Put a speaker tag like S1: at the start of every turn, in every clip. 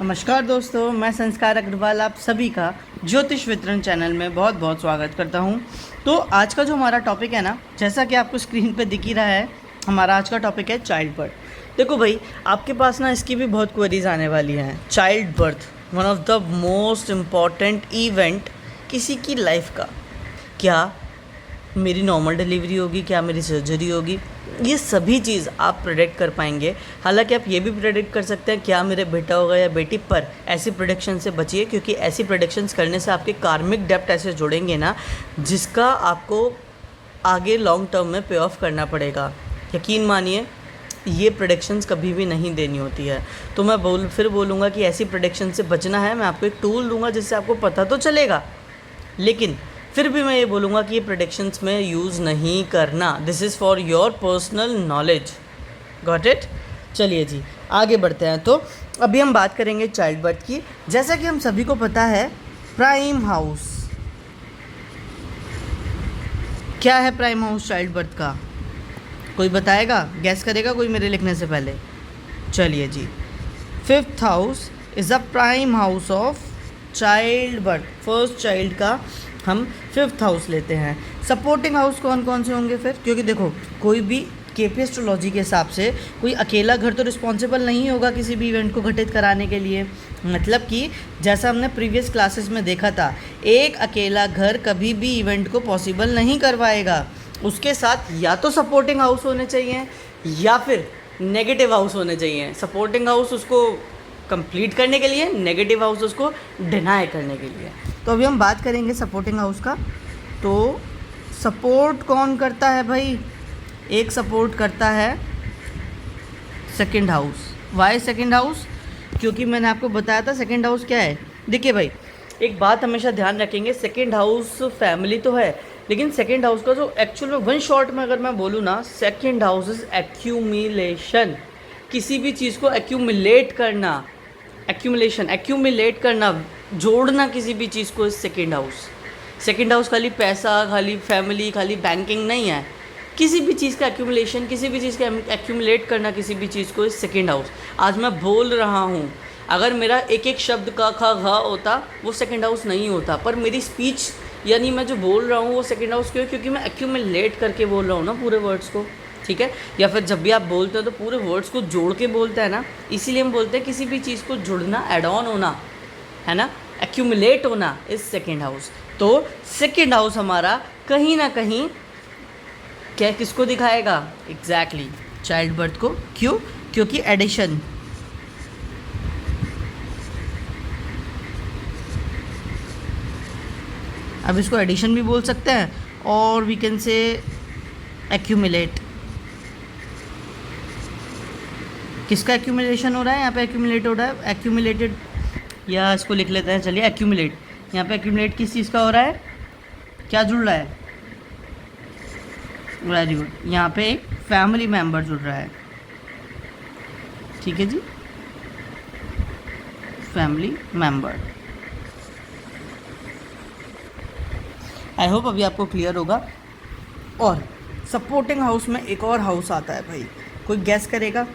S1: नमस्कार दोस्तों, मैं संस्कार अग्रवाल आप सभी का ज्योतिष वितरण चैनल में बहुत बहुत स्वागत करता हूं। तो आज का जो हमारा टॉपिक है ना, जैसा कि आपको स्क्रीन पे दिख ही रहा है, हमारा आज का टॉपिक है चाइल्ड बर्थ। देखो भाई, आपके पास ना इसकी भी बहुत क्वेरीज आने वाली हैं। Child birth one of the most important event किसी की लाइफ का। क्या मेरी नॉर्मल डिलीवरी होगी, क्या मेरी सर्जरी होगी, ये सभी चीज़ आप प्रेडिक्ट कर पाएंगे। हालांकि आप ये भी प्रेडिक्ट कर सकते हैं क्या मेरे बेटा होगा या बेटी, पर ऐसी प्रेडिक्शन से बचिए, क्योंकि ऐसी प्रेडिक्शंस करने से आपके कार्मिक डेप्ट ऐसे जुड़ेंगे ना, जिसका आपको आगे लॉन्ग टर्म में पे ऑफ करना पड़ेगा। यकीन मानिए, ये प्रेडिक्शंस कभी भी नहीं देनी होती है। तो मैं फिर बोलूँगा कि ऐसी प्रेडिक्शन से बचना है। मैं आपको एक टूल दूंगा जिससे आपको पता तो चलेगा, लेकिन फिर भी मैं ये बोलूँगा कि ये प्रेडिक्शंस में यूज़ नहीं करना। This is for your personal knowledge. Got it? चलिए जी, आगे बढ़ते हैं। तो अभी हम बात करेंगे चाइल्ड बर्थ की। जैसा कि हम सभी को पता है, प्राइम हाउस क्या है? प्राइम हाउस चाइल्ड बर्थ का कोई बताएगा? गैस करेगा कोई मेरे लिखने से पहले? चलिए जी, 5th house is a prime house of child birth. First child का हम 5th हाउस लेते हैं। सपोर्टिंग हाउस कौन कौन से होंगे फिर? क्योंकि देखो, कोई भी केपी एस्ट्रोलॉजी के हिसाब से कोई अकेला घर तो रिस्पॉन्सिबल नहीं होगा किसी भी इवेंट को घटित कराने के लिए। मतलब कि जैसा हमने प्रीवियस क्लासेस में देखा था, एक अकेला घर कभी भी इवेंट को पॉसिबल नहीं करवाएगा। उसके साथ या तो सपोर्टिंग हाउस होने चाहिए या फिर नेगेटिव हाउस होने चाहिए। सपोर्टिंग हाउस उसको कंप्लीट करने के लिए, नेगेटिव हाउस उसको डिनाई करने के लिए। तो अभी हम बात करेंगे सपोर्टिंग हाउस का। तो सपोर्ट कौन करता है भाई? एक सपोर्ट करता है second house. Why second house? क्योंकि मैंने आपको बताया था सेकंड हाउस क्या है। देखिए भाई, एक बात हमेशा ध्यान रखेंगे, सेकंड हाउस फैमिली तो है, लेकिन सेकंड हाउस का जो एक्चुअल में वन शॉर्ट में अगर मैं बोलूँ ना, सेकंड हाउस इज एक्यूमुलेशन। किसी भी चीज़ को एक्यूमुलेट करना, एक्यूमुलेट करना, जोड़ना किसी भी चीज़ को इस सेकंड हाउस। सेकंड हाउस खाली पैसा, खाली फैमिली, खाली बैंकिंग नहीं है। किसी भी चीज़ का एक्यूमुलेशन, किसी भी चीज़ का एक्यूमुलेट करना किसी भी चीज़ को इस सेकंड हाउस। आज मैं बोल रहा हूँ, अगर मेरा एक एक शब्द का खा घा होता, वो सेकंड हाउस नहीं होता। पर मेरी स्पीच यानी मैं जो बोल रहा हूँ वो सेकंड हाउस क्यों? क्योंकि मैं एक्यूमुलेट करके बोल रहा हूँ ना पूरे वर्ड्स को। ठीक है? या फिर जब भी आप बोलते हो तो पूरे वर्ड्स को जोड़ के बोलते हैं ना, इसीलिए हम बोलते हैं किसी भी चीज़ को जुड़ना, एड ऑन होना, है ना, एक्यूमुलेट होना इज सेकेंड हाउस। तो सेकेंड हाउस हमारा कहीं ना कहीं क्या किसको दिखाएगा? एग्जैक्टली चाइल्ड बर्थ को। क्यों? क्योंकि एडिशन, अब इसको एडिशन भी बोल सकते हैं और वी कैन से एक्यूमुलेट। किसका एक्यूमुलेशन हो रहा है यहाँ पे? एक्यूमुलेट हो रहा है, एक्यूमुलेटेड, या इसको लिख लेते हैं, चलिए एक्यूमुलेट। यहाँ पे एक्यूमुलेट किस चीज़ का हो रहा है? क्या जुड़ रहा है? वेरी गुड, यहाँ पे एक फैमिली मेम्बर जुड़ रहा है। ठीक है जी, फैमिली मेम्बर। आई होप अभी आपको क्लियर होगा। और सपोर्टिंग हाउस में एक और हाउस आता है भाई, कोई गैस करेगा?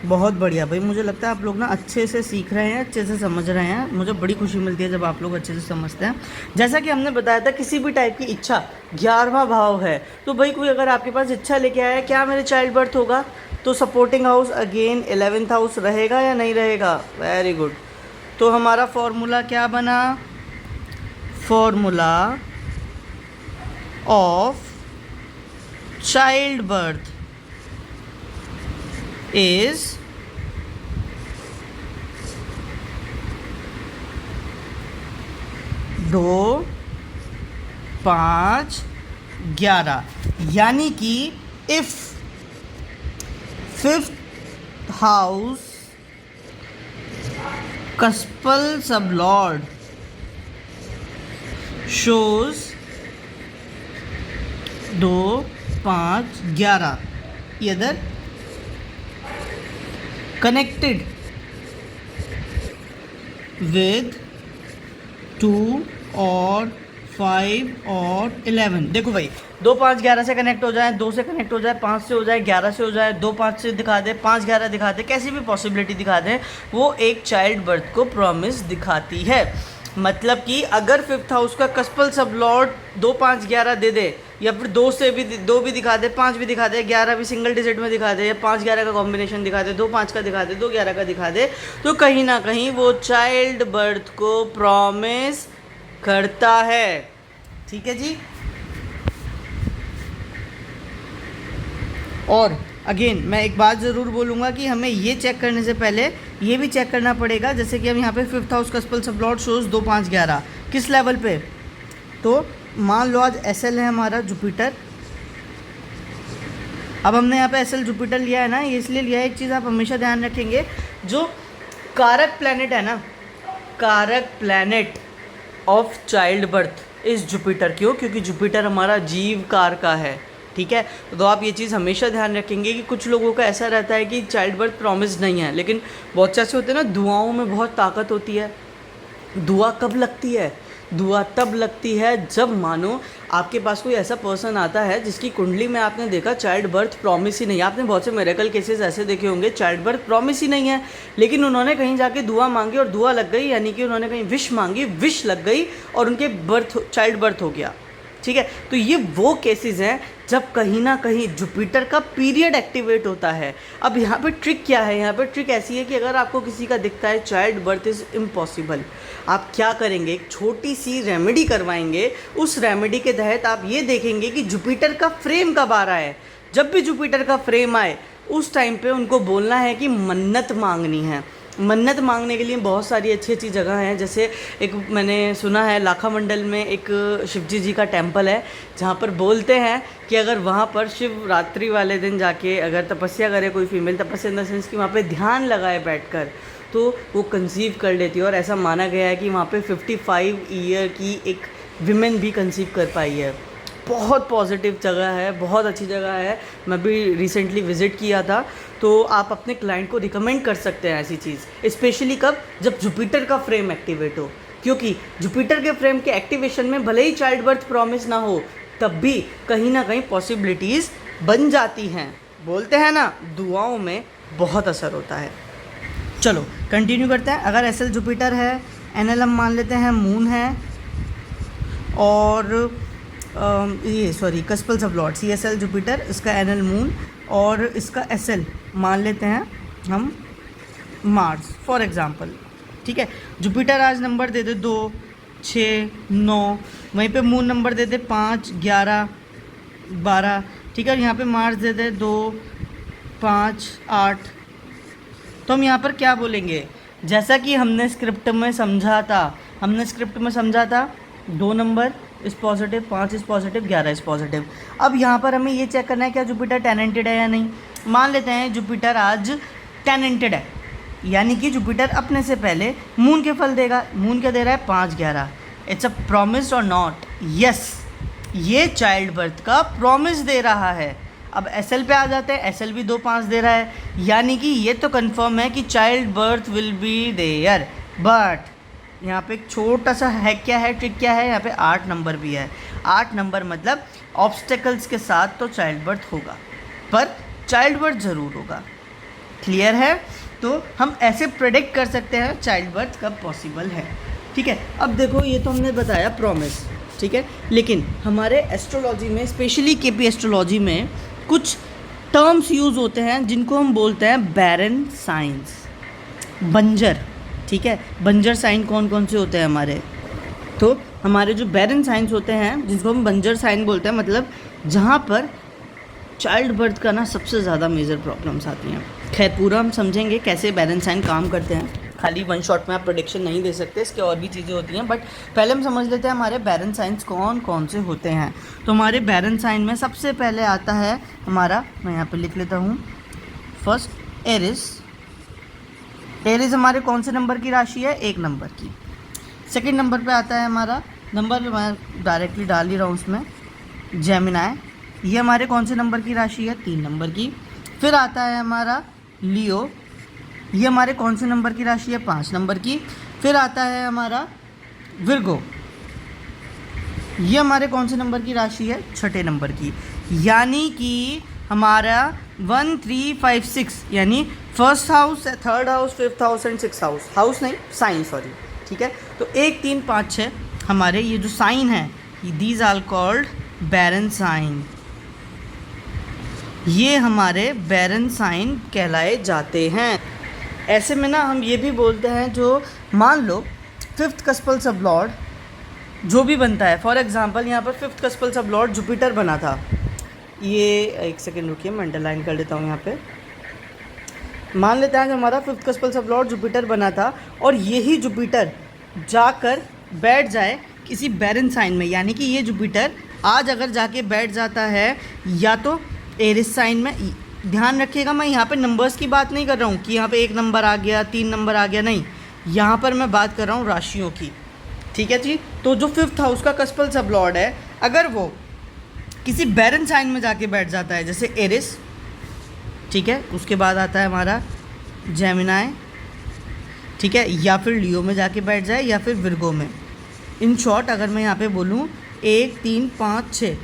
S1: बहुत बढ़िया भाई, मुझे लगता है आप लोग ना अच्छे से सीख रहे हैं, अच्छे से समझ रहे हैं। मुझे बड़ी खुशी मिलती है जब आप लोग अच्छे से समझते हैं। जैसा कि हमने बताया था, किसी भी टाइप की इच्छा 11वां भाव है। तो भाई कोई अगर आपके पास इच्छा लेके आया, क्या मेरे चाइल्ड बर्थ होगा, तो supporting house again 11th house रहेगा या नहीं रहेगा? Very good. तो हमारा फॉर्मूला क्या बना? Formula of child birth is 2, 5, 11। यानी कि if 5th house कस्पल sublord shows 2, 5, 11 इधर connected with 2 or 5 और 11। देखो भाई 2 5 11 से कनेक्ट हो जाए, 2 से कनेक्ट हो जाए, 5 से हो जाए, 11 से हो जाए, 2 5 से दिखा दे, 5 11 दिखा दे, कैसी भी पॉसिबिलिटी दिखा दें, वो एक चाइल्ड बर्थ को प्रॉमिस दिखाती है। मतलब कि अगर फिफ्थ हाउस का कस्पल सब लॉर्ड 2 5 11 दे दे, या फिर 2 भी दिखा दे, 5 भी दिखा दे, 11 भी सिंगल डिजिट में दिखा दे, या 5 11 का कॉम्बिनेशन दिखा दे, 2 5 का दिखा दे, 2 11 का दिखा दे, तो कहीं ना कहीं वो चाइल्ड बर्थ को प्रॉमिस करता है। ठीक है जी। और अगेन मैं एक बात ज़रूर बोलूँगा कि हमें ये चेक करने से पहले ये भी चेक करना पड़ेगा, जैसे कि हम यहाँ पे फिफ्थ हाउस कस्पल सब लॉर्ड शोज 2 5 11 किस लेवल पे, तो मान लो आज एसएल है हमारा जुपिटर। अब हमने यहाँ पे एसएल जुपिटर लिया है ना, ये इसलिए लिया है, एक चीज़ आप हमेशा ध्यान रखेंगे, जो कारक प्लैनेट है ना, कारक प्लैनेट ऑफ चाइल्ड बर्थ इस जुपिटर। क्यों? क्योंकि जुपिटर हमारा जीव कार का है। ठीक है, तो आप ये चीज़ हमेशा ध्यान रखेंगे कि कुछ लोगों का ऐसा रहता है कि चाइल्ड बर्थ प्रॉमिस नहीं है, लेकिन बहुत से ऐसे होते हैं ना, दुआओं में बहुत ताकत होती है। दुआ कब लगती है? दुआ तब लगती है जब मानो आपके पास कोई ऐसा पर्सन आता है जिसकी कुंडली में आपने देखा चाइल्ड बर्थ प्रॉमिस ही नहीं है। आपने बहुत से मिरेकल केसेस ऐसे देखे होंगे, चाइल्ड बर्थ प्रॉमिस ही नहीं है, लेकिन उन्होंने कहीं जाके दुआ मांगी और दुआ लग गई, यानी कि उन्होंने कहीं विश मांगी, विश लग गई और उनके चाइल्ड बर्थ हो गया। ठीक है, तो ये वो केसेस हैं जब कहीं ना कहीं जुपिटर का पीरियड एक्टिवेट होता है। अब यहाँ पे ट्रिक क्या है? यहाँ पे ट्रिक ऐसी है कि अगर आपको किसी का दिखता है चाइल्ड बर्थ इज़ इम्पॉसिबल, आप क्या करेंगे? एक छोटी सी रेमेडी करवाएंगे। उस रेमेडी के तहत आप ये देखेंगे कि जुपिटर का फ्रेम कब आ रहा है। जब भी जुपिटर का फ्रेम आए उस टाइम पे उनको बोलना है कि मन्नत मांगनी है। मन्नत मांगने के लिए बहुत सारी अच्छी अच्छी जगह हैं, जैसे एक मैंने सुना है लाखा मंडल में एक शिवजी जी का टेम्पल है, जहाँ पर बोलते हैं कि अगर वहाँ पर शिवरात्रि वाले दिन जाके अगर तपस्या करे कोई फीमेल, तपस्या इन द सेंस कि वहाँ पे ध्यान लगाए बैठकर, तो वो कंसीव कर लेती है। और ऐसा माना गया है कि वहाँ पे 55 ईयर की एक विमेन भी कंसीव कर पाई है। बहुत पॉजिटिव जगह है, बहुत अच्छी जगह है। मैं भी रिसेंटली विज़िट किया था, तो आप अपने क्लाइंट को रिकमेंड कर सकते हैं ऐसी चीज़। स्पेशली कब? जब जुपिटर का फ्रेम एक्टिवेट हो, क्योंकि जुपिटर के फ्रेम के एक्टिवेशन में भले ही चाइल्ड बर्थ प्रॉमिस ना हो, तब भी कहीं ना कहीं पॉसिबिलिटीज़ बन जाती हैं। बोलते हैं ना, दुआओं में बहुत असर होता है। चलो कंटिन्यू करते हैं। अगर एसएल जुपिटर है, एनएल हम मान लेते हैं मून है, और ये सॉरी कस्पल सब लॉर्ड CSL जुपिटर, इसका एनएल मून, और इसका एसएल मान लेते हैं हम मार्स फॉर एग्जांपल। ठीक है, जुपिटर आज नंबर दे दे 2 6 9, वहीं पे मून नंबर दे दे 5 11 12। ठीक है, और यहाँ पे मार्स दे दे 2 5 8। तो हम यहाँ पर क्या बोलेंगे? जैसा कि हमने स्क्रिप्ट में समझा था, 2 नंबर इस पॉजिटिव, 5 इस पॉजिटिव, 11 इस पॉजिटिव। अब यहाँ पर हमें ये चेक करना है क्या जुपिटर टेनेंटेड है या नहीं। मान लेते हैं जुपिटर आज टेनेंटेड है, यानी कि जुपिटर अपने से पहले मून के फल देगा। मून क्या दे रहा है? 5 11। इट्स अ प्रॉमिस और नॉट? यस, ये चाइल्ड बर्थ का प्रॉमिस दे रहा है। अब एसएल पे आ जाते हैं, एसएल भी 2 5 दे रहा है, यानी कि ये तो कंफर्म है कि child birth will be there. But यहाँ पे एक छोटा सा है, क्या है ट्रिक, क्या है? यहाँ पे 8 नंबर भी है। 8 नंबर मतलब ऑब्स्टेकल्स के साथ तो चाइल्ड बर्थ होगा, पर चाइल्ड बर्थ ज़रूर होगा। क्लियर है? तो हम ऐसे प्रेडिक्ट कर सकते हैं चाइल्ड बर्थ कब पॉसिबल है। ठीक है, अब देखो ये तो हमने बताया प्रॉमिस, ठीक है, लेकिन हमारे एस्ट्रोलॉजी में, स्पेशली केपी एस्ट्रोलॉजी में, कुछ टर्म्स यूज़ होते हैं जिनको हम बोलते हैं बैरन साइंस, बंजर। ठीक है, बंजर साइन कौन कौन से होते हैं हमारे? तो हमारे जो बैरन साइंस होते हैं, जिसको हम बंजर साइन बोलते हैं, मतलब जहाँ पर चाइल्ड बर्थ का ना सबसे ज़्यादा मेजर प्रॉब्लम्स आती हैं। खैर पूरा हम समझेंगे कैसे बैरन साइन काम करते हैं, खाली वन शॉट में आप प्रेडिक्शन नहीं दे सकते, इसके और भी चीज़ें होती हैं। बट पहले हम समझ लेते हैं हमारे बैरन साइंस कौन कौन से होते हैं। तो हमारे बैरन साइन में सबसे पहले आता है हमारा, मैं यहाँ पे लिख लेता हूँ, फर्स्ट एरिस। एरिस हमारे कौन से नंबर की राशि है? 1 नंबर की। सेकंड नंबर पे आता है हमारा, नंबर मैं डायरेक्टली डाल ही रहा हूँ उसमें, जेमिनाई। ये हमारे कौन से नंबर की राशि है? 3 नंबर की। फिर आता है हमारा लियो, ये हमारे कौन से नंबर की राशि है? 5 नंबर की। फिर आता है हमारा विर्गो, ये हमारे कौन से नंबर की राशि है? छठे नंबर की। यानी कि हमारा 1 3 5 6 यानी first house, third house, fifth house and six house, house नहीं साइन, सॉरी, ठीक है। तो 1 3 5 6 हमारे ये जो साइन है, these are called barren sign. ये हमारे बैरन साइन कहलाए जाते हैं। ऐसे में ना हम ये भी बोलते हैं, जो मान लो फिफ्थ कस्पल सबलॉर्ड जो भी बनता है, फॉर एग्जांपल यहाँ पर फिफ्थ कस्पल सबलॉर्ड जुपिटर बना था। ये एक सेकेंड रुकिए, मैं अंडरलाइन कर लेता हूँ यहाँ पे। मान लेते हैं कि हमारा फिफ्थ कस्पल सबलॉर्ड जुपिटर बना था और यही जुपिटर जाकर बैठ जाए किसी बैरन साइन में, यानी कि ये जुपिटर आज अगर जाके बैठ जाता है या तो एरिस साइन में। ध्यान रखिएगा, मैं यहाँ पे नंबर्स की बात नहीं कर रहा हूँ कि यहाँ पे 1 नंबर आ गया, 3 नंबर आ गया, नहीं, यहाँ पर मैं बात कर रहा हूँ राशियों की, ठीक है जी। तो जो फिफ्थ हाउस का कस्पल सबलॉर्ड है, अगर वो किसी बैरन साइन में जाके बैठ जाता है, जैसे एरिस, ठीक है, उसके बाद आता है हमारा जेमिनाई, ठीक है, या फिर लियो में जाके बैठ जाए, या फिर विर्गो में। इन शॉर्ट अगर मैं यहाँ पे बोलूँ 1 3 5 6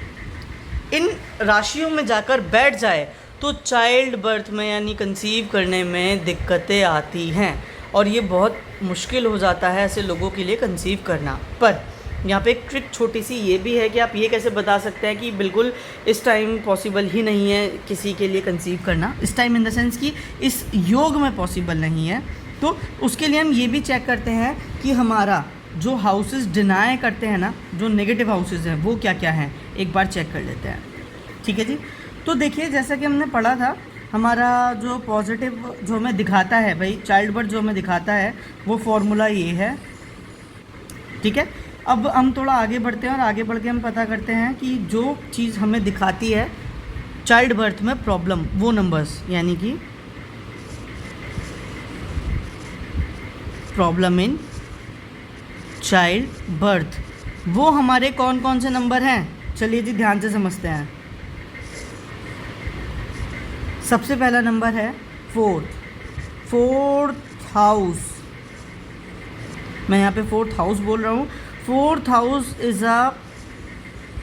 S1: इन राशियों में जाकर बैठ जाए तो चाइल्ड बर्थ में यानी कंसीव करने में दिक्कतें आती हैं और ये बहुत मुश्किल हो जाता है ऐसे लोगों के लिए कंसीव करना। पर यहाँ पे एक ट्रिक छोटी सी ये भी है कि आप ये कैसे बता सकते हैं कि बिल्कुल इस टाइम पॉसिबल ही नहीं है किसी के लिए कंसीव करना, इस टाइम इन द सेंस कि इस योग में पॉसिबल नहीं है। तो उसके लिए हम ये भी चेक करते हैं कि हमारा जो हाउसेस डिनाई करते हैं ना, जो नेगेटिव हाउसेस हैं, वो क्या क्या हैं, एक बार चेक कर लेते हैं, ठीक है जी। तो देखिए, जैसा कि हमने पढ़ा था, हमारा जो पॉजिटिव जो हमें दिखाता है भाई, चाइल्ड बर्थ जो हमें दिखाता है, वो फॉर्मूला ये है, ठीक है। अब हम थोड़ा आगे बढ़ते हैं और आगे बढ़ के हम पता करते हैं कि जो चीज़ हमें दिखाती है चाइल्ड बर्थ में प्रॉब्लम, वो नंबर्स, यानी कि प्रॉब्लम इन चाइल्ड बर्थ, वो हमारे कौन कौन से नंबर हैं? चलिए जी ध्यान से समझते हैं। सबसे पहला नंबर है फोर्थ हाउस। मैं यहाँ पे फोर्थ हाउस बोल रहा हूँ। Fourth house is a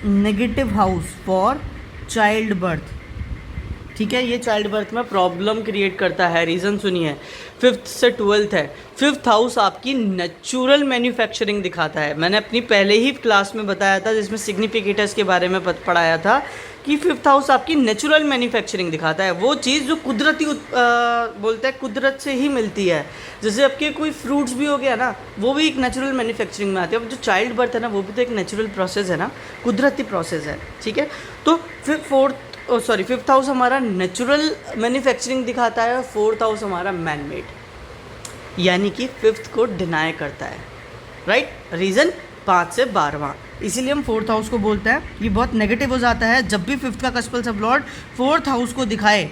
S1: negative house for child birth, ठीक है। ये चाइल्ड बर्थ में प्रॉब्लम क्रिएट करता है। रीज़न सुनिए, फिफ्थ से ट्वेल्थ है। फिफ्थ हाउस आपकी नेचुरल मैन्युफैक्चरिंग दिखाता है। मैंने अपनी पहले ही क्लास में बताया था जिसमें सिग्निफिकेटर्स के बारे में पढ़ाया था कि फिफ्थ हाउस आपकी नेचुरल मैन्युफैक्चरिंग दिखाता है, वो चीज़ जो कुदरती बोलते हैं कुदरत से ही मिलती है। जैसे आपके कोई फ्रूट्स भी हो गया ना, वो भी एक नेचुरल मैन्युफैक्चरिंग में आती है। अब जो चाइल्ड बर्थ है ना, वो भी तो एक नेचुरल प्रोसेस है ना, कुदरती प्रोसेस है, ठीक है। तो फिर फिफ्थ हाउस हमारा नेचुरल मैन्युफैक्चरिंग दिखाता है और फोर्थ हाउस हमारा मैन मेड, यानी कि फिफ्थ को डिनाई करता है, राइट। रीज़न 5 से 12वां, इसीलिए हम फोर्थ हाउस को बोलते हैं। ये बहुत नेगेटिव हो जाता है जब भी फिफ्थ का कस्पल सबलॉर्ड फोर्थ हाउस को दिखाए,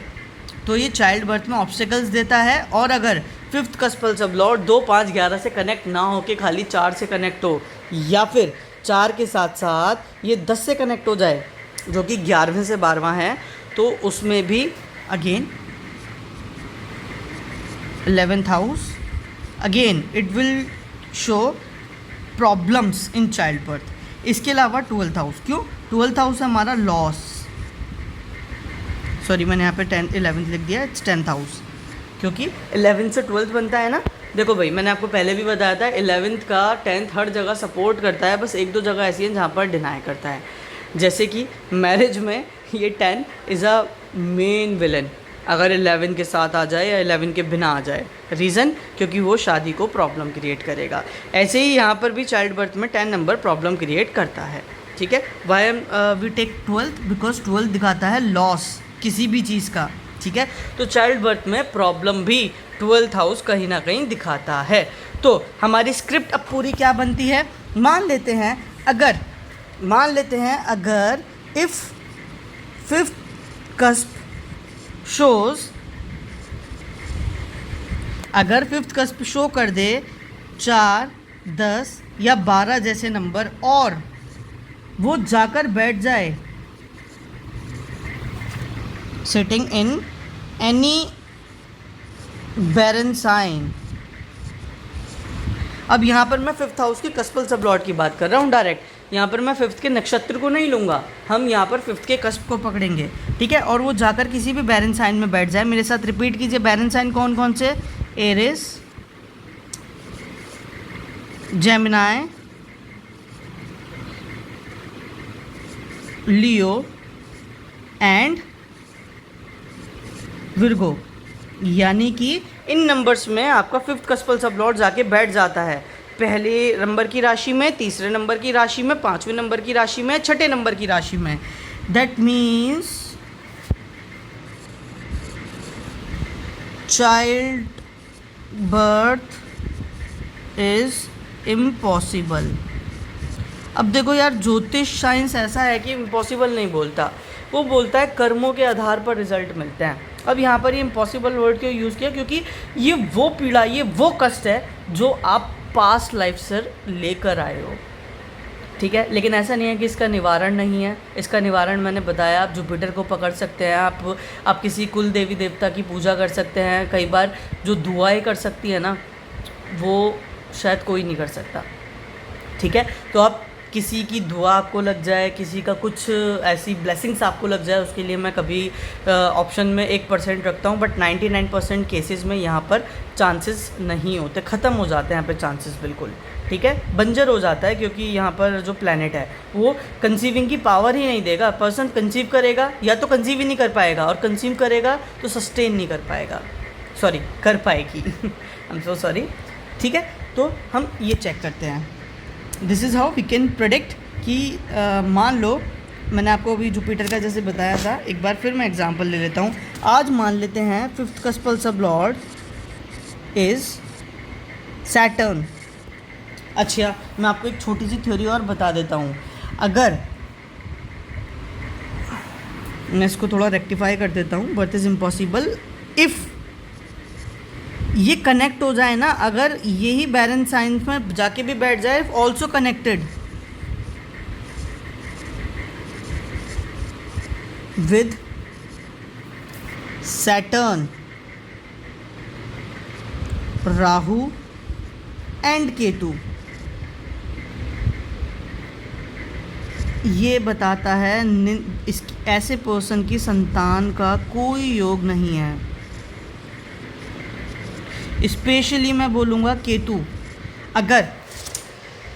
S1: तो ये चाइल्ड बर्थ में ऑब्स्टिकल्स देता है। और अगर फिफ्थ कस्पल सबलॉर्ड 2 5 11 से कनेक्ट ना हो के खाली 4 से कनेक्ट हो, या फिर 4 के साथ साथ ये 10 से कनेक्ट हो जाए, जो कि 11वें से 12वां है, तो उसमें भी again 11th house, again it will show problems in child birth. इसके अलावा 12th हाउस, क्यों 12th हाउस है हमारा लॉस, सॉरी मैंने यहाँ पे 11th लिख दिया, इट्स 10th हाउस, क्योंकि 11th से 12th बनता है ना। देखो भाई, मैंने आपको पहले भी बताया था 11th का 10th हर जगह सपोर्ट करता है, बस 1-2 जगह ऐसी हैं जहाँ पर डिनाई करता है। जैसे कि मैरिज में ये 10 इज़ अ मेन विलन, अगर 11 के साथ आ जाए या 11 के बिना आ जाए। रीज़न, क्योंकि वो शादी को प्रॉब्लम क्रिएट करेगा। ऐसे ही यहाँ पर भी चाइल्ड बर्थ में 10 नंबर प्रॉब्लम क्रिएट करता है, ठीक है। Why we take 12th, because 12th दिखाता है लॉस किसी भी चीज़ का, ठीक है। तो चाइल्ड बर्थ में प्रॉब्लम भी 12th हाउस कहीं ना कहीं दिखाता है। तो हमारी स्क्रिप्ट अब पूरी क्या बनती है? मान लेते हैं अगर इफ़ फिफ्थ कस्प शोज, अगर फिफ्थ कस्प शो कर दे 4, 10 या 12 जैसे नंबर और वो जाकर बैठ जाए sitting in any barren sign. अब यहाँ पर मैं फिफ्थ हाउस के कस्पल सबलॉर्ड की बात कर रहा हूँ डायरेक्ट, यहाँ पर मैं फिफ्थ के नक्षत्र को नहीं लूँगा, हम यहाँ पर फिफ्थ के कस्प को पकड़ेंगे, ठीक है। और वो जाकर किसी भी बैरन साइन में बैठ जाए। मेरे साथ रिपीट कीजिए, बैरन साइन कौन कौन से? Aries, Gemini, Leo and Virgo. यानी कि इन नंबर्स में आपका फिफ्थ कस्पल सब लॉर्ड जाके बैठ जाता है, पहले नंबर की राशि में, तीसरे नंबर की राशि में, पांचवें नंबर की राशि में, छठे नंबर की राशि में। That means child birth is impossible. अब देखो यार, ज्योतिष साइंस ऐसा है कि इम्पॉसिबल नहीं बोलता, वो बोलता है कर्मों के आधार पर रिजल्ट मिलते हैं। अब यहाँ पर ये इम्पॉसिबल वर्ड क्यों यूज़ किया? क्योंकि ये वो पीड़ा, ये वो कष्ट है जो आप पास्ट लाइफ से लेकर आए हो, ठीक है। लेकिन ऐसा नहीं है कि इसका निवारण नहीं है। इसका निवारण मैंने बताया, आप जुपिटर को पकड़ सकते हैं, आप किसी कुल देवी देवता की पूजा कर सकते हैं। कई बार जो दुआएं कर सकती है ना, वो शायद कोई नहीं कर सकता, ठीक है। तो आप किसी की दुआ आपको लग जाए, किसी का कुछ ऐसी ब्लेसिंग्स आपको लग जाए, उसके लिए मैं कभी ऑप्शन में 1% रखता हूँ, बट 99% केसेस में यहाँ पर चांसेस नहीं होते, ख़त्म हो जाते हैं यहाँ पे चांसेस बिल्कुल, ठीक है। बंजर हो जाता है, क्योंकि यहाँ पर जो प्लैनेट है वो कंसीविंग की पावर ही नहीं देगा। पर्सन कंसीव करेगा या तो कंसीव ही नहीं कर पाएगा, और कंसीव करेगा तो सस्टेन नहीं कर पाएगा, सॉरी कर पाएगी आई एम सो सॉरी, ठीक है। तो हम ये चेक करते हैं, this is how we can predict कि मान लो मैंने आपको अभी जुपिटर का जैसे बताया था, एक बार फिर मैं एग्जांपल ले लेता हूँ। आज मान लेते हैं फिफ्थ कस्पल सब लॉर्ड इज़ सैटर्न। अच्छा, मैं आपको एक छोटी सी थ्योरी और बता देता हूँ। अगर मैं इसको थोड़ा रेक्टिफाई कर देता हूँ, बर्थ इज़ इम्पॉसिबल इफ़ ये कनेक्ट हो जाए ना, अगर यही बैरन साइंस में जाके भी बैठ जाए, also connected with Saturn, Rahu and Ketu, ये बताता है इस ऐसे पर्सन की संतान का कोई योग नहीं है। स्पेशली मैं बोलूँगा केतु। अगर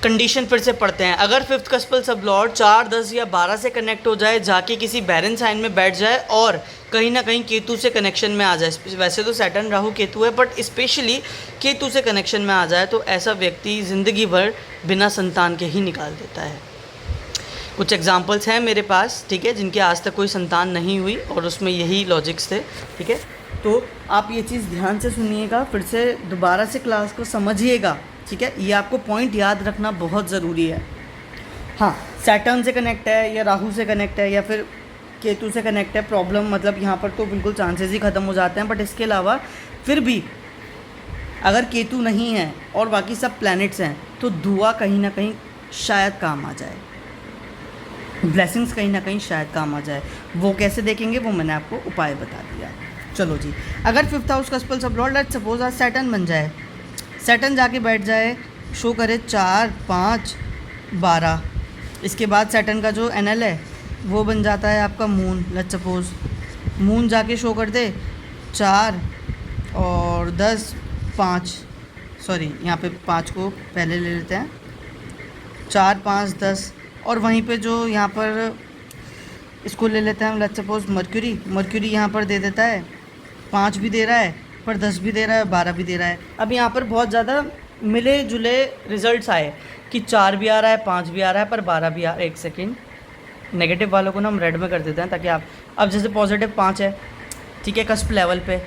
S1: कंडीशन फिर से पढ़ते हैं, अगर फिफ्थ कस्पल सब लॉर्ड 4, 10 या 12 से कनेक्ट हो जाए, जाके किसी बैरन साइन में बैठ जाए और कहीं ना कहीं केतु से कनेक्शन में आ जाए, वैसे तो सैटर्न राहु केतु है, बट स्पेशली केतु से कनेक्शन में आ जाए, तो ऐसा व्यक्ति ज़िंदगी भर बिना संतान के ही निकाल देता है। कुछ एग्जाम्पल्स हैं मेरे पास, ठीक है, जिनके आज तक कोई संतान नहीं हुई और उसमें यही लॉजिक्स थे, ठीक है। तो आप ये चीज़ ध्यान से सुनिएगा, फिर से दोबारा से क्लास को समझिएगा, ठीक है। ये आपको पॉइंट याद रखना बहुत ज़रूरी है। हाँ, सैटर्न से कनेक्ट है या राहु से कनेक्ट है या फिर केतु से कनेक्ट है, प्रॉब्लम मतलब यहाँ पर तो बिल्कुल चांसेस ही ख़त्म हो जाते हैं। बट इसके अलावा फिर भी अगर केतु नहीं है और बाकी सब प्लैनेट्स हैं, तो दुआ कहीं ना कहीं शायद काम आ जाए, ब्लेसिंग्स कहीं ना कहीं शायद काम आ जाए। वो कैसे देखेंगे वो मैंने आपको उपाय बता दिया। चलो जी, अगर फिफ्थ हाउस कस्पल सब लॉर्ड लेट्स सपोज आज सैटर्न बन जाए, सैटर्न जाके बैठ जाए, शो करे 4, 5, 12, इसके बाद सैटर्न का जो एनएल है वो बन जाता है आपका मून। लेट्स सपोज मून जाके शो कर दे 4 और 10, 5, सॉरी यहाँ पे 5 को पहले ले लेते हैं, 4, 5, 10, और वहीं पे जो यहाँ पर इसको ले लेते हैं लेट्स सपोज मर्क्यूरी यहाँ पर दे देता है, 5 भी दे रहा है पर 10 भी दे रहा है, 12 भी दे रहा है। अब यहाँ पर बहुत ज़्यादा मिले जुले रिजल्ट्स आए कि 4 भी आ रहा है, 5 भी आ रहा है, पर 12 भी आ रहा है। एक सेकेंड, नेगेटिव वालों को ना हम रेड में कर देते हैं ताकि आप, अब जैसे पॉजिटिव 5 है, ठीक है, कस्प लेवल पे,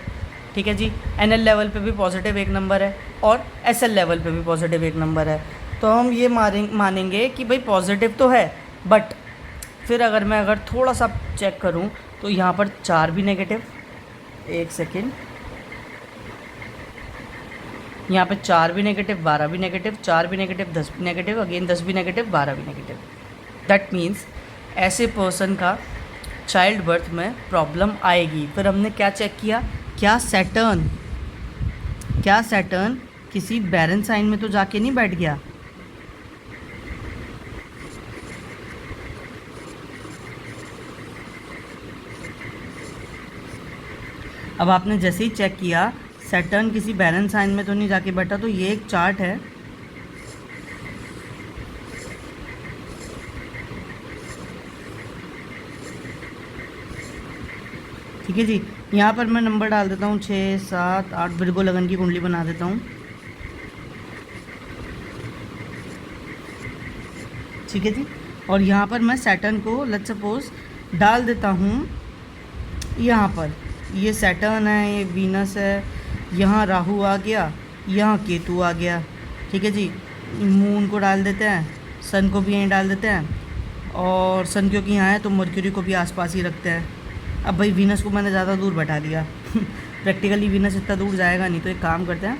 S1: ठीक है जी, एनएल लेवल पे भी पॉजिटिव 1 नंबर है और एसएल लेवल पे भी पॉजिटिव 1 नंबर है, तो हम ये मानेंगे कि भाई पॉजिटिव तो है, बट फिर अगर थोड़ा सा चेक करूं तो यहाँ पर 4 भी नेगेटिव, एक सेकेंड, यहाँ पे 4 भी नेगेटिव, 12 भी नेगेटिव, 4 भी नेगेटिव, 10 भी नेगेटिव, अगेन 10 भी नेगेटिव, 12 भी नेगेटिव। दैट मीन्स ऐसे पर्सन का चाइल्ड बर्थ में प्रॉब्लम आएगी। फिर हमने क्या चेक किया, क्या सैटर्न किसी बैरन साइन में तो जाके नहीं बैठ गया, अब आपने जैसे ही चेक किया सैटर्न किसी बैरन साइन में तो नहीं जाके बैठा, तो ये एक चार्ट है ठीक है जी। यहाँ पर मैं नंबर डाल देता हूँ 6 7 8, विर्गो लगन की कुंडली बना देता हूँ ठीक है जी। और यहाँ पर मैं सैटर्न को लेट्स सपोज डाल देता हूँ यहाँ पर, ये सैटर्न है, ये वीनस है, यहाँ राहु आ गया, यहाँ केतु आ गया ठीक है जी। मून को डाल देते हैं, सन को भी यहीं डाल देते हैं, और सन क्योंकि यहाँ है तो मर्क्यूरी को भी आसपास ही रखते हैं। अब भाई वीनस को मैंने ज़्यादा दूर बैठा दिया प्रैक्टिकली वीनस इतना दूर जाएगा नहीं, तो एक काम करते हैं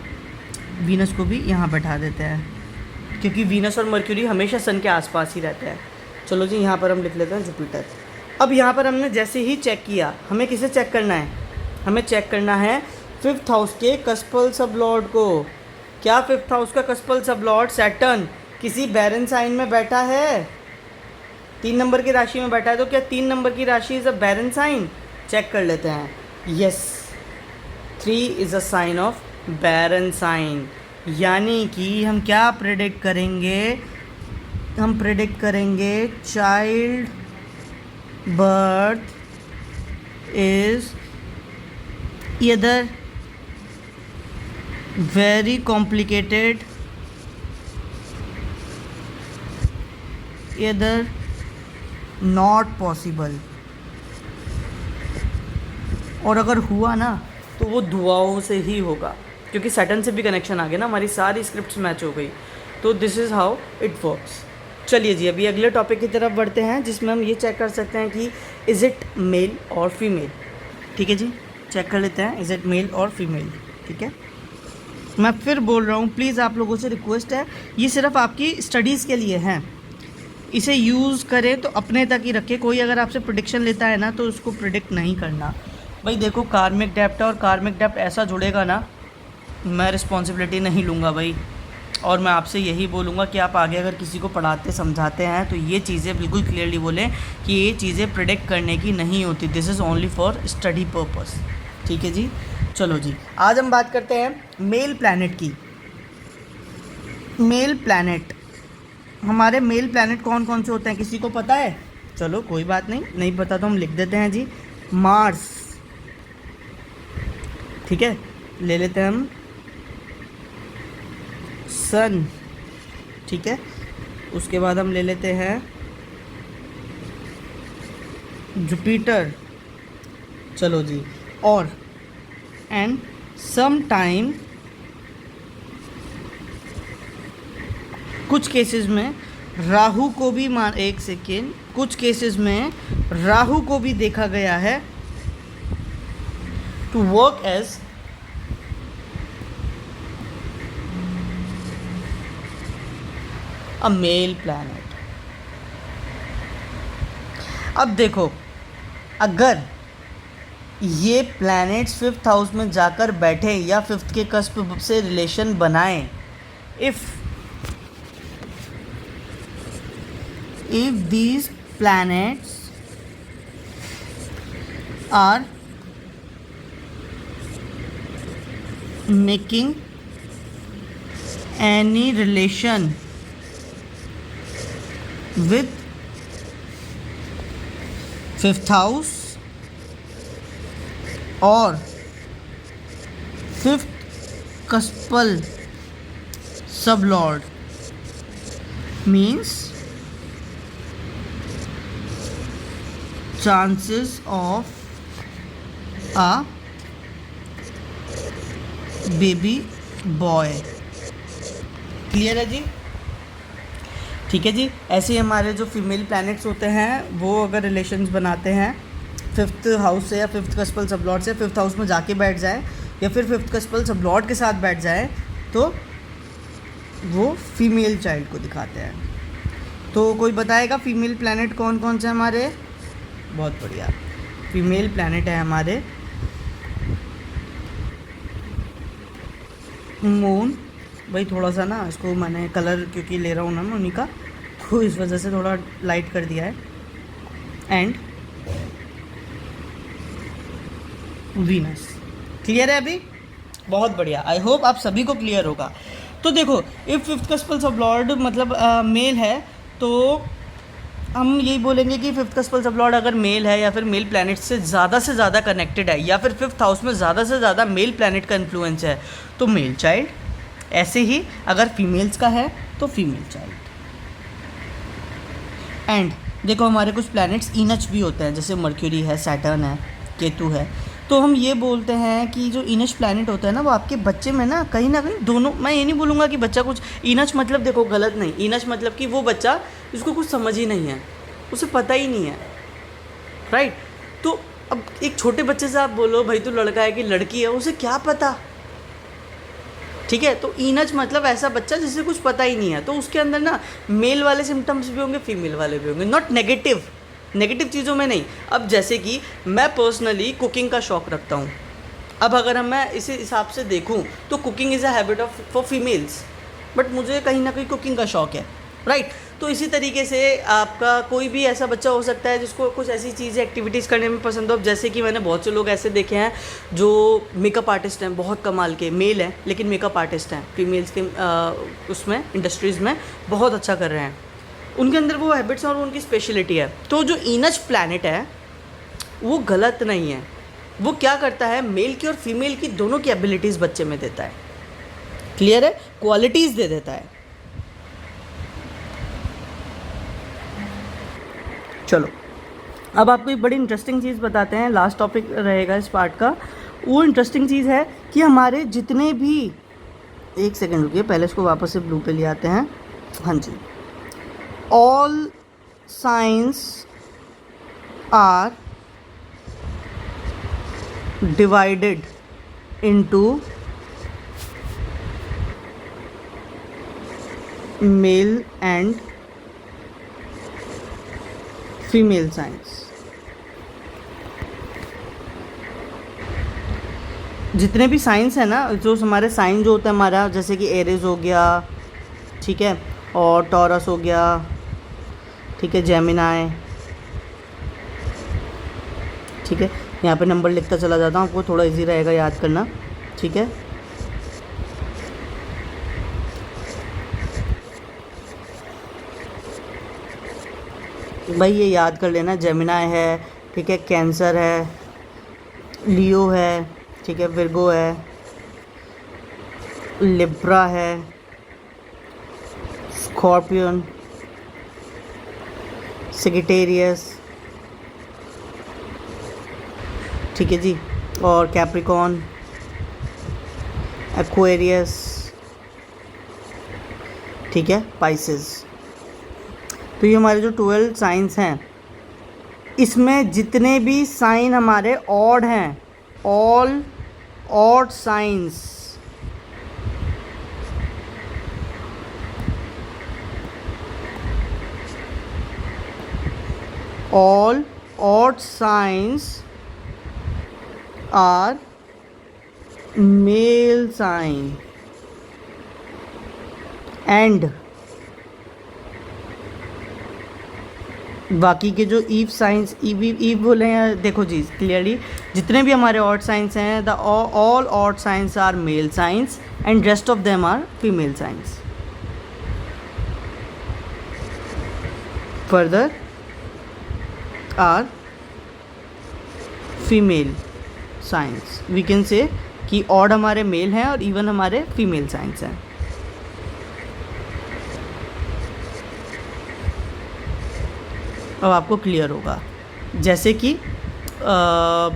S1: वीनस को भी यहाँ बैठा देते हैं, क्योंकि वीनस और मर्क्यूरी हमेशा सन के आसपास ही रहते हैं। चलो जी, यहाँ पर हम लिख लेते हैं जुपिटर। अब यहाँ पर हमने जैसे ही चेक किया, हमें किसे चेक करना है, हमें चेक करना है 5th हाउस के कस्पल सब लॉर्ड को। क्या 5th हाउस का कस्पल सब लॉर्ड सैटर्न किसी बैरन साइन में बैठा है, 3 नंबर की राशि में बैठा है, तो क्या 3 नंबर की राशि is a barren sign? Check कर लेते हैं। Yes, 3 is a sign of barren sign, यानी कि हम क्या प्रेडिक्ट करेंगे, हम प्रेडिक्ट करेंगे child birth is either very complicated, either not possible, और अगर हुआ ना तो वो दुआओं से ही होगा, क्योंकि सैटर्न से भी कनेक्शन आ गया ना, हमारी सारी स्क्रिप्ट्स मैच हो गई। तो this is how it works. चलिए जी, अभी अगले टॉपिक की तरफ बढ़ते हैं, जिसमें हम ये चेक कर सकते हैं कि इज़ इट मेल और फीमेल। ठीक है जी, चेक कर लेते हैं इज़ इट मेल और फीमेल। ठीक है, मैं फिर बोल रहा हूँ, प्लीज़ आप लोगों से रिक्वेस्ट है, ये सिर्फ आपकी स्टडीज़ के लिए है, इसे यूज़ करें तो अपने तक ही रखें। कोई अगर आपसे प्रेडिक्शन लेता है ना तो उसको प्रेडिक्ट नहीं करना। भाई देखो, कार्मिक डेप्ट है और कार्मिक डेप्ट ऐसा जुड़ेगा ना, मैं रिस्पॉन्सिबिलिटी नहीं लूँगा भाई। और मैं आपसे यही बोलूँगा कि आप आगे अगर किसी को पढ़ाते समझाते हैं तो ये चीज़ें बिल्कुल क्लियरली बोलें कि ये चीज़ें प्रेडिक्ट करने की नहीं होती, this is only for study purpose. ठीक है जी, चलो जी, आज हम बात करते हैं मेल प्लैनेट की। मेल प्लैनेट, हमारे मेल प्लैनेट कौन कौन से होते हैं, किसी को पता है? चलो कोई बात नहीं, नहीं पता तो हम लिख देते हैं जी, मार्स। ठीक है, ले लेते हैं हम सन। ठीक है, उसके बाद हम ले लेते हैं जुपिटर। चलो जी, और एंड सम टाइम कुछ केसेस में राहु को भी एक सेकेंड, कुछ केसेस में राहु को भी देखा गया है to work as a male planet. अब देखो, अगर ये प्लैनेट्स 5th हाउस में जाकर बैठे या 5th के कस्प से रिलेशन बनाएं, if these planets are making any relation with 5th house और 5th cuspal sublord, means chances of a baby boy। Clear है जी? ठीक है जी, ऐसे ही हमारे जो फीमेल प्लैनेट्स होते हैं वो अगर रिलेशंस बनाते हैं 5th हाउस से या 5th कस्पल सबलॉर्ड से, 5th हाउस में जाके बैठ जाए या फिर 5th कस्पल सबलॉर्ड के साथ बैठ जाए, तो वो फीमेल चाइल्ड को दिखाते हैं। तो कोई बताएगा फीमेल प्लैनेट कौन कौन से हमारे? बहुत बढ़िया, फीमेल प्लैनेट है हमारे मून। भाई थोड़ा सा ना इसको मैंने कलर क्योंकि ले रहा हूँ ना मैं उन्हीं का, तो इस वजह से थोड़ा लाइट कर दिया है। एंड वीनस, क्लियर है अभी? बहुत बढ़िया, आई होप आप सभी को क्लियर होगा। तो देखो, इफ़ फिफ्थ कस्पल्स ऑफ लॉर्ड मतलब मेल है, तो हम यही बोलेंगे कि फिफ्थ कस्पल्स ऑफ लॉर्ड अगर मेल है या फिर मेल प्लैनेट से ज़्यादा कनेक्टेड है, या फिर फिफ्थ हाउस में ज़्यादा से ज़्यादा मेल प्लैनेट का इन्फ्लुएंस है, तो मेल चाइल्ड। ऐसे ही अगर फीमेल्स का है तो फीमेल चाइल्ड। एंड देखो, हमारे कुछ प्लैनेट्स इनच भी होते हैं, जैसे मर्क्यूरी है, सैटर्न है, केतु है। तो हम ये बोलते हैं कि जो इनच प्लैनेट होता है ना, वो आपके बच्चे में ना कहीं दोनों, मैं ये नहीं बोलूँगा कि बच्चा कुछ इनच मतलब, देखो गलत नहीं, इनच मतलब कि वो बच्चा जिसको कुछ समझ ही नहीं है, उसे पता ही नहीं है, राइट। तो अब एक छोटे बच्चे से आप बोलो भाई तू लड़का है कि लड़की है, उसे क्या पता, ठीक है। तो इनच मतलब ऐसा बच्चा जिसे कुछ पता ही नहीं है, तो उसके अंदर ना मेल वाले सिम्टम्स भी होंगे, फीमेल वाले भी होंगे, नॉट नेगेटिव चीज़ों में नहीं। अब जैसे कि मैं पर्सनली कुकिंग का शौक़ रखता हूँ, अब अगर मैं इसी हिसाब से देखूँ तो cooking is a habit of for females, but मुझे कहीं ना कहीं कुकिंग का शौक़ है, राइट। तो इसी तरीके से आपका कोई भी ऐसा बच्चा हो सकता है जिसको कुछ ऐसी चीज़ें एक्टिविटीज़ करने में पसंद हो। जैसे कि मैंने बहुत से लोग ऐसे देखे हैं जो मेकअप आर्टिस्ट हैं, बहुत कमाल के, मेल हैं लेकिन मेकअप आर्टिस्ट हैं, फीमेल्स के उसमें इंडस्ट्रीज़ में बहुत अच्छा कर रहे हैं, उनके अंदर वो हैबिट्स और उनकी स्पेशलिटी है। तो जो इनच प्लैनेट है वो गलत नहीं है, वो क्या करता है, मेल की और फीमेल की दोनों की एबिलिटीज़ बच्चे में देता है, क्लियर है, क्वालिटीज़ दे देता है। चलो अब आपको एक बड़ी इंटरेस्टिंग चीज़ बताते हैं, लास्ट टॉपिक रहेगा इस पार्ट का। वो इंटरेस्टिंग चीज़ है कि हमारे जितने भी, एक सेकेंड रुकिए, पहले इसको वापस से ब्लू पे ले आते हैं। हाँ जी, all signs are divided into male and female signs. जितने भी साइंस है ना, जो हमारे साइन जो होता है हमारा, जैसे कि एरीज हो गया, ठीक है, और टॉरस हो गया, ठीक है, जेमिनाई, ठीक है, यहाँ पे नंबर लिखता चला जाता हूँ, आपको थोड़ा इजी रहेगा याद करना, ठीक है। भाई ये याद कर लेना, जेमिनाई है, ठीक है, कैंसर है, लियो है, ठीक है, विर्गो है, लिब्रा है, स्कॉर्पियन, सेजिटेरियस, ठीक है जी, और कैप्रिकॉन, एक्वेरियस, ठीक है, पाइसेस। तो ये हमारे जो 12 साइंस हैं, इसमें जितने भी साइन हमारे ऑड हैं, all odd science, all odd signs are male sign and बाकी के जो ईव साइंस, ईव बोले हैं, देखो जी क्लियरली, जितने भी हमारे ऑड साइंस हैं, the all odd signs are male signs and rest of them are female signs. Further are female signs, we can say कि ऑड हमारे मेल हैं और इवन हमारे फीमेल साइंस हैं। अब आपको क्लियर होगा, जैसे कि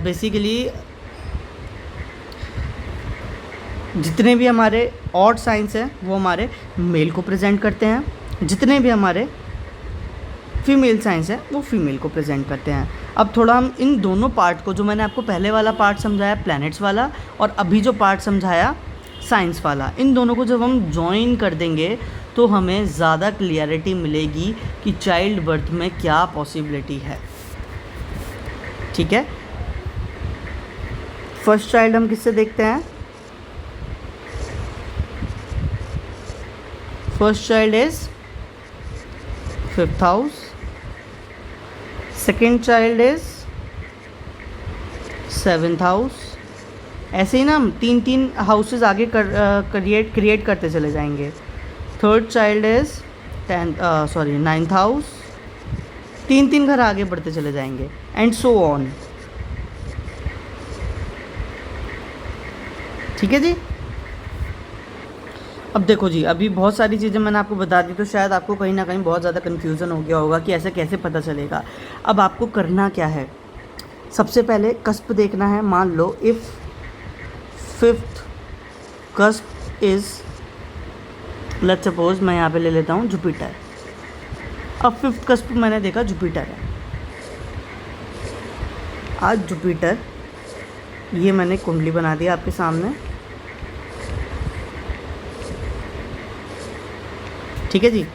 S1: बेसिकली जितने भी हमारे ऑड साइंस हैं वो हमारे मेल को प्रेजेंट करते हैं, जितने भी हमारे फीमेल साइंस है वो फीमेल को प्रेजेंट करते हैं। अब थोड़ा हम इन दोनों पार्ट को, जो मैंने आपको पहले वाला पार्ट समझाया प्लैनेट्स वाला और अभी जो पार्ट समझाया साइंस वाला, इन दोनों को जब हम जॉइन कर देंगे तो हमें ज़्यादा क्लियरिटी मिलेगी कि चाइल्ड बर्थ में क्या पॉसिबिलिटी है, ठीक है। फर्स्ट चाइल्ड हम किससे देखते हैं, first child is 5th house, second child is 7th house, ऐसे ही ना हम 3-3 हाउसेज आगे क्रिएट करते चले जाएंगे। Third child is 9th house, 3-3 घर आगे बढ़ते चले जाएंगे एंड सो ऑन। ठीक है जी। अब देखो जी, अभी बहुत सारी चीज़ें मैंने आपको बता दी, तो शायद आपको कहीं ना कहीं बहुत ज़्यादा कन्फ्यूज़न हो गया होगा कि ऐसे कैसे पता चलेगा। अब आपको करना क्या है, सबसे पहले कस्प देखना है। मान लो if 5th cusp is, let's suppose मैं यहाँ पे ले लेता हूँ जुपिटर। अब 5th कस्प मैंने देखा जुपिटर है। आज जुपिटर, ये मैंने कुंडली बना दिया आपके सामने। ठीक है जी।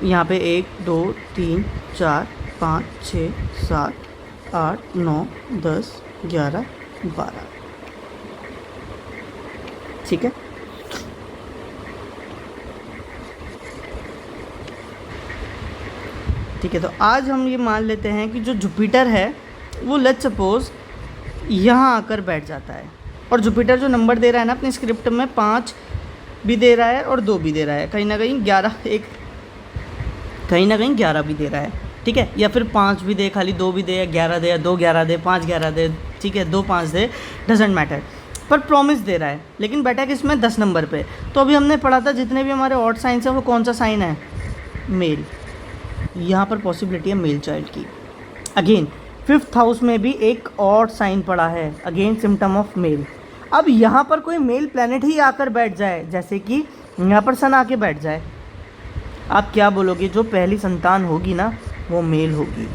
S1: यहाँ पे 1 2 3 4 5 6 7 8 9 10 11 12। ठीक है। ठीक है, तो आज हम ये मान लेते हैं कि जो जुपिटर है वो लेट्स सपोज यहाँ आकर बैठ जाता है। और जुपिटर जो नंबर दे रहा है ना अपनी स्क्रिप्ट में, 5 भी दे रहा है और 2 भी दे रहा है, कहीं ना कहीं 11 भी दे रहा है। ठीक है, या फिर 5 भी दे, खाली 2 भी दे, या 11 दे, या 2 11 दे, 5 11 दे, ठीक है, 2 5 दे, डजेंट मैटर, पर प्रॉमिस दे रहा है। लेकिन बैठा किसमें, 10 नंबर पे। तो अभी हमने पढ़ा था जितने भी हमारे ऑड साइंस हैं वो कौन सा साइन है, मेल। यहाँ पर पॉसिबिलिटी है मेल चाइल्ड की। अगेन 5th हाउस में भी एक ऑड साइन पड़ा है, अगेन सिम्टम ऑफ मेल। अब यहाँ पर कोई मेल प्लैनेट ही आकर बैठ जाए, जैसे कि यहाँ पर सन आके बैठ जाए, आप क्या बोलोगे, जो पहली संतान होगी ना वो मेल होगी।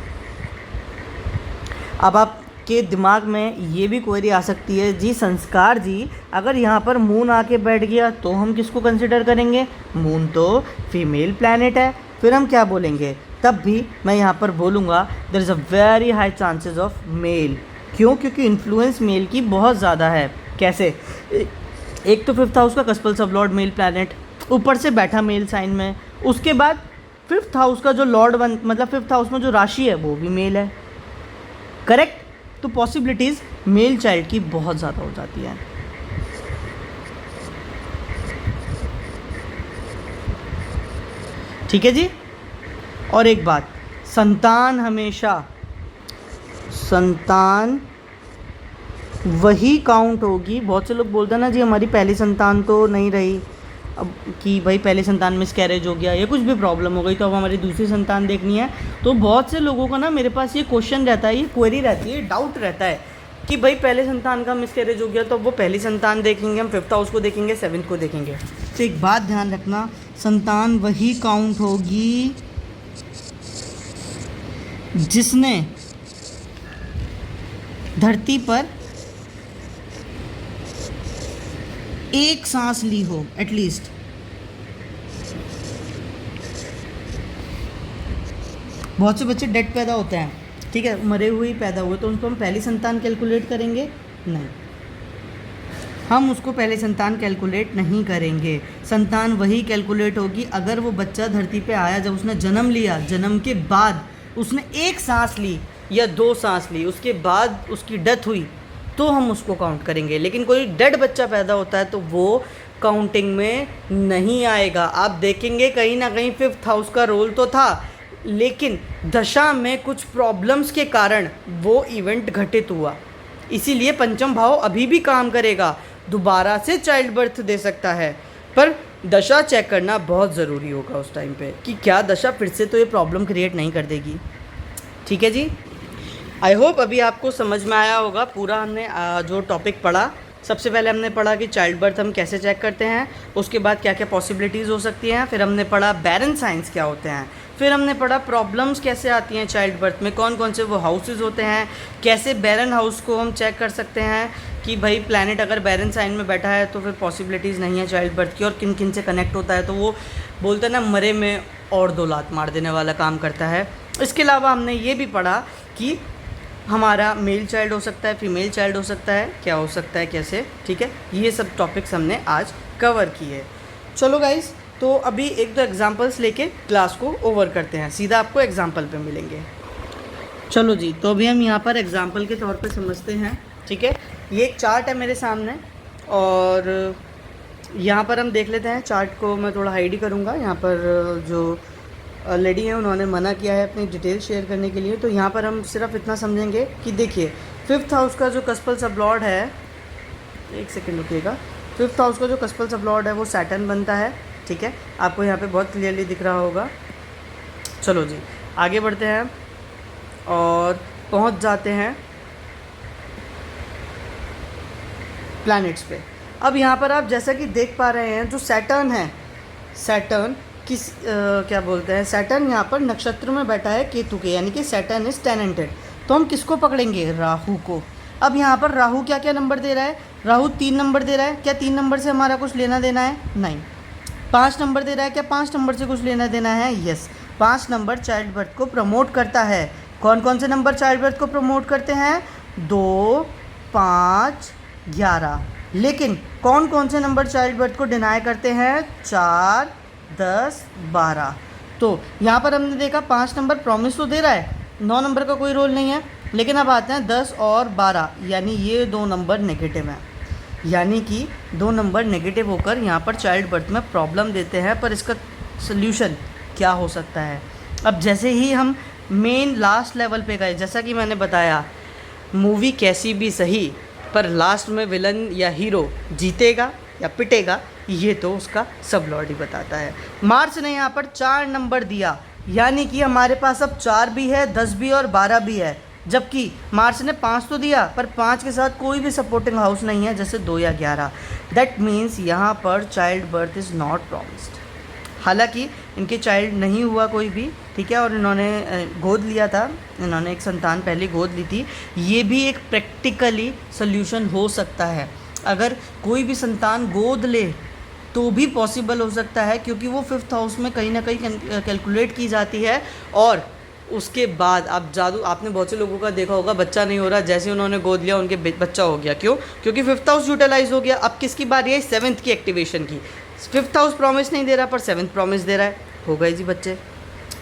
S1: अब आपके दिमाग में ये भी क्वेरी आ सकती है, जी संस्कार जी, अगर यहाँ पर मून आके बैठ गया तो हम किसको कंसिडर करेंगे, मून तो फीमेल प्लैनेट है, फिर हम क्या बोलेंगे। तब भी मैं यहाँ पर बोलूँगा there is a very high chances of male. क्यों, क्योंकि इन्फ्लुएंस मेल की बहुत ज़्यादा है। कैसे, एक तो 5th हाउस का कस्पल सब लॉर्ड मेल प्लैनेट, ऊपर से बैठा मेल साइन में, उसके बाद 5th हाउस का जो लॉर्ड मतलब 5th हाउस में जो राशि है वो भी मेल है। करेक्ट, तो पॉसिबिलिटीज़ मेल चाइल्ड की बहुत ज़्यादा हो जाती है। ठीक है जी। और एक बात, संतान वही काउंट होगी। बहुत से लोग बोलते हैं ना जी हमारी पहली संतान तो नहीं रही, अब कि भाई पहली संतान मिसकैरेज हो गया या कुछ भी प्रॉब्लम हो गई तो अब हमारी दूसरी संतान देखनी है। तो बहुत से लोगों का ना मेरे पास ये क्वेश्चन रहता है, ये क्वेरी रहती है, डाउट रहता है कि भाई पहले संतान का मिसकैरेज हो गया तो वो पहली संतान देखेंगे, हम 5th हाउस को देखेंगे, 7th को देखेंगे। तो एक बात ध्यान रखना, संतान वही काउंट होगी जिसने धरती पर एक सांस ली हो एटलीस्ट। बहुत से बच्चे डेड पैदा होते हैं, ठीक है, मरे हुए ही पैदा हुए, तो उनको हम पहली संतान कैलकुलेट करेंगे, नहीं, हम उसको पहले संतान कैलकुलेट नहीं करेंगे। संतान वही कैलकुलेट होगी अगर वो बच्चा धरती पे आया, जब उसने जन्म लिया, जन्म के बाद उसने एक सांस ली या 2 सांस ली, उसके बाद उसकी डेथ हुई, तो हम उसको काउंट करेंगे। लेकिन कोई डेड बच्चा पैदा होता है तो वो काउंटिंग में नहीं आएगा। आप देखेंगे कहीं ना कहीं 5th हाउस का रोल तो था, लेकिन दशा में कुछ प्रॉब्लम्स के कारण वो इवेंट घटित हुआ, इसीलिए पंचम भाव अभी भी काम करेगा, दोबारा से चाइल्ड बर्थ दे सकता है, पर दशा चेक करना बहुत ज़रूरी होगा उस टाइम पे कि क्या दशा फिर से तो ये प्रॉब्लम क्रिएट नहीं कर देगी। ठीक है जी, आई होप अभी आपको समझ में आया होगा पूरा। हमने जो टॉपिक पढ़ा, सबसे पहले हमने पढ़ा कि चाइल्ड बर्थ हम कैसे चेक करते हैं, उसके बाद क्या क्या पॉसिबिलिटीज़ हो सकती हैं, फिर हमने पढ़ा बैरन साइंस क्या होते हैं, फिर हमने पढ़ा प्रॉब्लम्स कैसे आती हैं चाइल्ड बर्थ में, कौन कौन से वो हाउसेज होते हैं, कैसे बैरन हाउस को हम चेक कर सकते हैं कि भाई प्लैनेट अगर बैरन साइन में बैठा है तो फिर पॉसिबिलिटीज़ नहीं है चाइल्ड बर्थ की, और किन किन से कनेक्ट होता है, तो वो बोलते हैं ना मरे में और 2 लात मार देने वाला काम करता है। इसके अलावा हमने ये भी पढ़ा कि हमारा मेल चाइल्ड हो सकता है, फीमेल चाइल्ड हो सकता है, क्या हो सकता है, कैसे। ठीक है, ये सब टॉपिक्स हमने आज कवर किए। चलो गाइस, तो अभी 1-2 एग्जांपल्स लेके क्लास को ओवर करते हैं, सीधा आपको एग्जांपल पे मिलेंगे। चलो जी, तो अभी हम यहाँ पर एग्जांपल के तौर पे समझते हैं। ठीक है, ये एक चार्ट है मेरे सामने, और यहाँ पर हम देख लेते हैं चार्ट को। मैं थोड़ा हाइड ही करूँगा। यहाँ पर जो लेडी हैं उन्होंने मना किया है अपनी डिटेल शेयर करने के लिए, तो यहाँ पर हम सिर्फ इतना समझेंगे कि देखिए 5th हाउस का जो कस्पल सबलॉर्ड है, एक सेकेंड रुकिएगा, 5th हाउस का जो कस्पल सबलॉर्ड है वो सैटर्न बनता है, ठीक है, आपको यहाँ पे बहुत क्लियरली दिख रहा होगा। चलो जी आगे बढ़ते हैं और पहुँच जाते हैं प्लैनेट्स पे। अब यहाँ पर आप जैसा कि देख पा रहे हैं, जो सैटर्न है, सैटर्न किस क्या बोलते हैं, सैटर्न यहाँ पर नक्षत्र में बैठा है केतु के, यानी कि सैटर्न इज टेनेंटेड। तो हम किसको पकड़ेंगे? राहु को। अब यहाँ पर राहु क्या क्या नंबर दे रहा है? राहु 3 नंबर दे रहा है। क्या 3 नंबर से हमारा कुछ लेना देना है? नहीं। 5 नंबर दे रहा है। क्या 5 नंबर से कुछ लेना देना है? यस। 5 नंबर चाइल्ड बर्थ को प्रमोट करता है। कौन कौन से नंबर चाइल्ड बर्थ को प्रमोट करते हैं? 2, 5, 11। लेकिन कौन कौन से नंबर चाइल्ड बर्थ को डिनाई करते हैं? 4, 10, 12। तो यहाँ पर हमने देखा 5 नंबर प्रॉमिस तो दे रहा है, 9 नंबर का कोई रोल नहीं है। लेकिन अब आते हैं 10 और 12, यानी ये 2 नंबर नेगेटिव हैं, यानी कि 2 नंबर नेगेटिव होकर यहाँ पर चाइल्ड बर्थ में प्रॉब्लम देते हैं। पर इसका सल्यूशन क्या हो सकता है? अब जैसे ही हम मेन लास्ट लेवल पे गए, जैसा कि मैंने बताया, मूवी कैसी भी सही पर लास्ट में विलन या हीरो जीतेगा या पिटेगा, ये तो उसका सब लॉर्ड ही बताता है। मार्च ने यहाँ पर 4 नंबर दिया, यानी कि हमारे पास अब 4 भी है, 10 भी और 12 भी है। जबकि मार्च ने 5 तो दिया, पर 5 के साथ कोई भी सपोर्टिंग हाउस नहीं है, जैसे 2 या 11। दैट मीन्स यहाँ पर child birth is not promised. हालांकि इनके चाइल्ड नहीं हुआ कोई भी, ठीक है, और इन्होंने गोद लिया था, इन्होंने एक संतान पहले गोद ली थी। ये भी एक प्रैक्टिकली सल्यूशन हो सकता है। अगर कोई भी संतान गोद ले तो भी पॉसिबल हो सकता है, क्योंकि वो 5th हाउस में कहीं ना कहीं कैलकुलेट की जाती है। और उसके बाद आप जादू, आपने बहुत से लोगों का देखा होगा, बच्चा नहीं हो रहा, जैसे उन्होंने गोद लिया उनके बच्चा हो गया। क्यों? क्योंकि 5th हाउस यूटिलाइज हो गया। अब किसकी बारी है? 7th की एक्टिवेशन की। 5th हाउस प्रॉमिस नहीं दे रहा, पर 7th प्रॉमिस दे रहा है, हो गए जी बच्चे।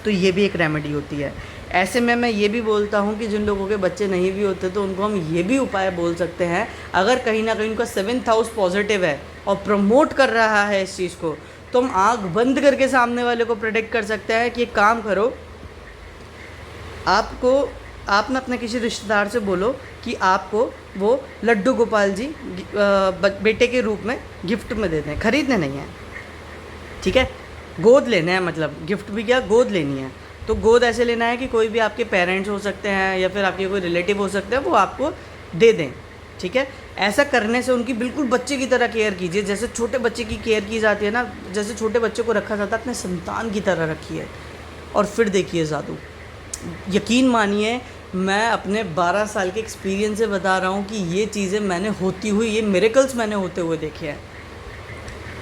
S1: तो ये भी एक रेमेडी होती है। ऐसे में मैं ये भी बोलता हूँ कि जिन लोगों के बच्चे नहीं भी होते तो उनको हम ये भी उपाय बोल सकते हैं, अगर कहीं ना कहीं उनका 7th हाउस पॉजिटिव है और प्रमोट कर रहा है इस चीज़ को, तो हम आँख बंद करके सामने वाले को प्रेडिक्ट कर सकते हैं कि एक काम करो, आप ना अपने किसी रिश्तेदार से बोलो कि आपको वो लड्डू गोपाल जी बेटे के रूप में गिफ्ट में दे दें, खरीदने नहीं है, ठीक है, गोद लेना है, मतलब गिफ्ट भी क्या, गोद लेनी है। तो गोद ऐसे लेना है कि कोई भी आपके पेरेंट्स हो सकते हैं या फिर आपके कोई रिलेटिव हो सकते हैं, वो आपको दे दें, ठीक है। ऐसा करने से उनकी बिल्कुल बच्चे की तरह केयर कीजिए, जैसे छोटे बच्चे की केयर की जाती है ना, जैसे छोटे बच्चे को रखा जाता है, अपने संतान की तरह रखिए, और फिर देखिए जादू। यकीन मानिए, मैं अपने 12 साल के एक्सपीरियंस से बता रहा हूँ कि ये चीज़ें मैंने होती हुई, ये मिरेकल्स मैंने होते हुए देखे हैं।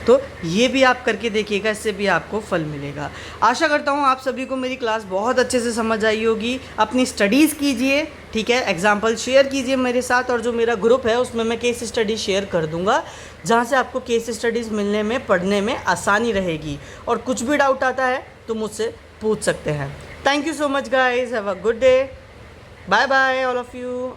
S1: तो ये भी आप करके देखिएगा, इससे भी आपको फल मिलेगा। आशा करता हूँ आप सभी को मेरी क्लास बहुत अच्छे से समझ आई होगी। अपनी स्टडीज़ कीजिए, ठीक है, एग्जाम्पल शेयर कीजिए मेरे साथ, और जो मेरा ग्रुप है उसमें मैं केस स्टडी शेयर कर दूँगा, जहाँ से आपको केस स्टडीज़ मिलने में, पढ़ने में आसानी रहेगी। और कुछ भी डाउट आता है तो मुझसे पूछ सकते हैं। Thank you so much guys, have a good day, bye bye all of you.